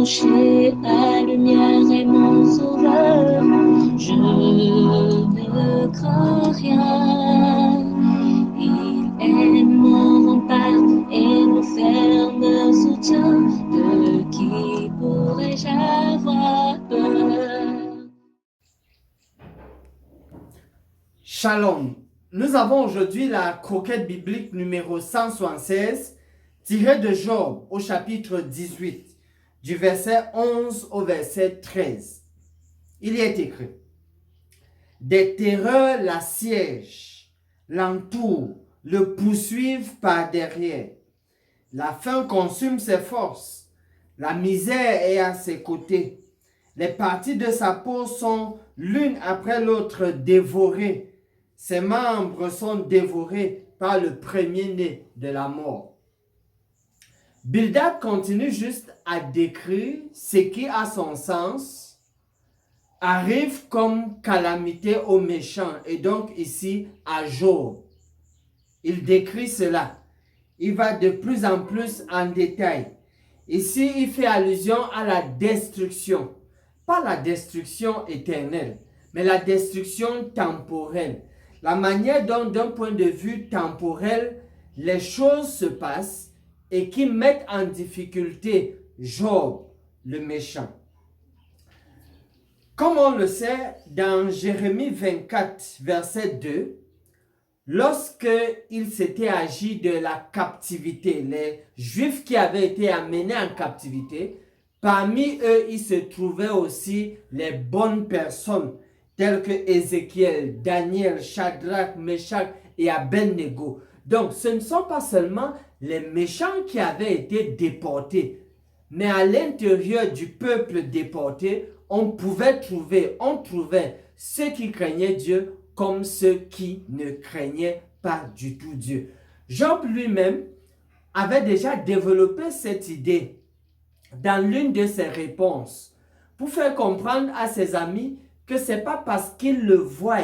rocher, ma lumière et mon sauveur. Je ne crains rien. Il est mon rempart et mon ferme soutien. De qui pourrais-je avoir peur? Shalom. Nous avons aujourd'hui la croquette biblique numéro 176, tirée de Job au chapitre 18, du verset 11 au verset 13. Il y est écrit: des terreurs l'assiègent, l'entourent, le poursuivent par derrière. La faim consume ses forces, la misère est à ses côtés. Les parties de sa peau sont l'une après l'autre dévorées. Ses membres sont dévorés par le premier-né de la mort. Bildad continue juste à décrire ce qui, à son sens, arrive comme calamité aux méchants, et donc ici à Job. Il décrit cela. Il va de plus en plus en détail. Ici, il fait allusion à la destruction. Pas la destruction éternelle, mais la destruction temporelle. La manière dont, d'un point de vue temporel, les choses se passent et qui mettent en difficulté Job, le méchant. Comme on le sait, dans Jérémie 24, verset 2, lorsqu'il s'était agi de la captivité, les Juifs qui avaient été amenés en captivité, parmi eux, il se trouvait aussi les bonnes personnes, tels que Ézéchiel, Daniel, Shadrach, Meshach et Abednego. Donc, ce ne sont pas seulement les méchants qui avaient été déportés, mais à l'intérieur du peuple déporté, on trouvait ceux qui craignaient Dieu comme ceux qui ne craignaient pas du tout Dieu. Job lui-même avait déjà développé cette idée dans l'une de ses réponses pour faire comprendre à ses amis que ce n'est pas parce qu'ils le voient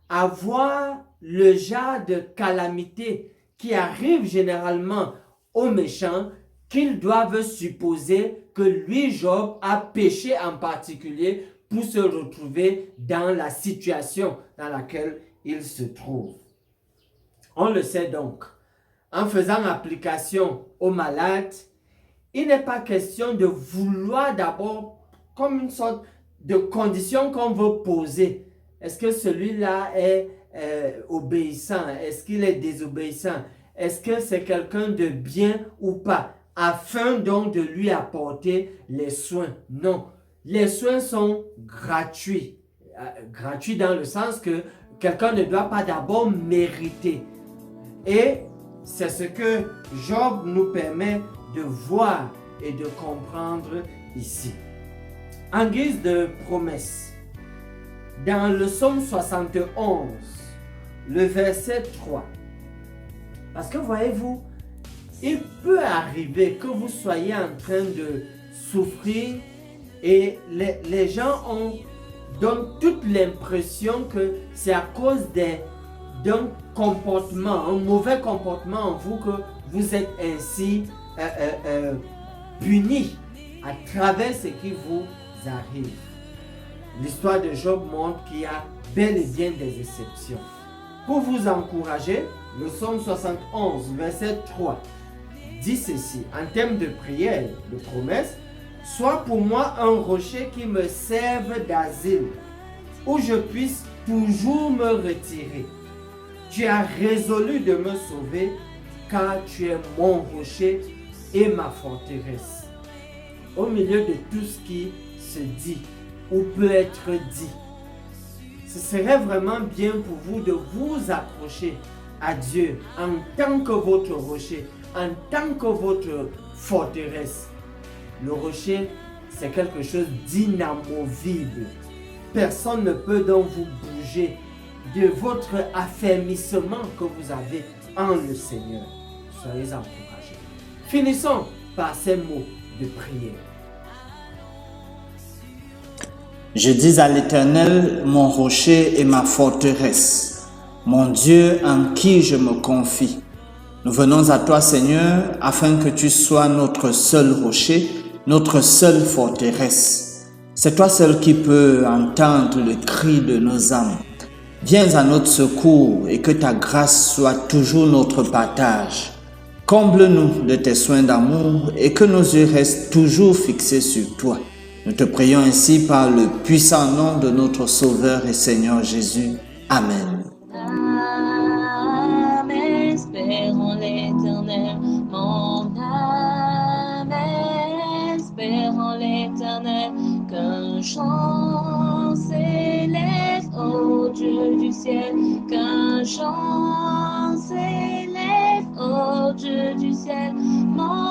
avoir le genre de calamité qui arrive généralement aux méchants qu'ils doivent supposer que lui, Job, a péché en particulier pour se retrouver dans la situation dans laquelle il se trouve. On le sait donc, en faisant application aux malades, il n'est pas question de vouloir d'abord comme une sorte de condition qu'on veut poser. Est-ce que celui-là est obéissant? Est-ce qu'il est désobéissant? Est-ce que c'est quelqu'un de bien ou pas? Afin donc de lui apporter les soins. Non, les soins sont gratuits. Gratuits dans le sens que quelqu'un ne doit pas d'abord mériter. Et c'est ce que Job nous permet de voir et de comprendre ici. En guise de promesse, dans le psaume 71, le verset 3, parce que voyez-vous, il peut arriver que vous soyez en train de souffrir et les gens donnent toute l'impression que c'est à cause d'un comportement, un mauvais comportement en vous que vous êtes ainsi punis à travers ce qui vous arrive. L'histoire de Job montre qu'il y a bel et bien des exceptions. Pour vous encourager, le psaume 71, verset 3, dit ceci, en termes de prière, de promesse: sois pour moi un rocher qui me serve d'asile, où je puisse toujours me retirer. Tu as résolu de me sauver, car tu es mon rocher et ma forteresse. Au milieu de tout ce qui se dit ou peut être dit, ce serait vraiment bien pour vous de vous accrocher à Dieu en tant que votre rocher, en tant que votre forteresse. Le rocher, c'est quelque chose d'inamovible. Personne ne peut donc vous bouger de votre affermissement que vous avez en le Seigneur. Soyez encouragés. Finissons par ces mots de prière. Je dis à l'Éternel, mon rocher et ma forteresse, mon Dieu en qui je me confie. Nous venons à toi, Seigneur, afin que tu sois notre seul rocher, notre seule forteresse. C'est toi seul qui peux entendre le cri de nos âmes. Viens à notre secours et que ta grâce soit toujours notre partage. Comble-nous de tes soins d'amour et que nos yeux restent toujours fixés sur toi. Nous te prions ainsi par le puissant nom de notre Sauveur et Seigneur Jésus. Amen. Âme espère en l'Éternel, mon âme espère en l'Éternel, qu'un chant s'élève au Dieu du ciel, qu'un chant s'élève au Dieu du ciel, mon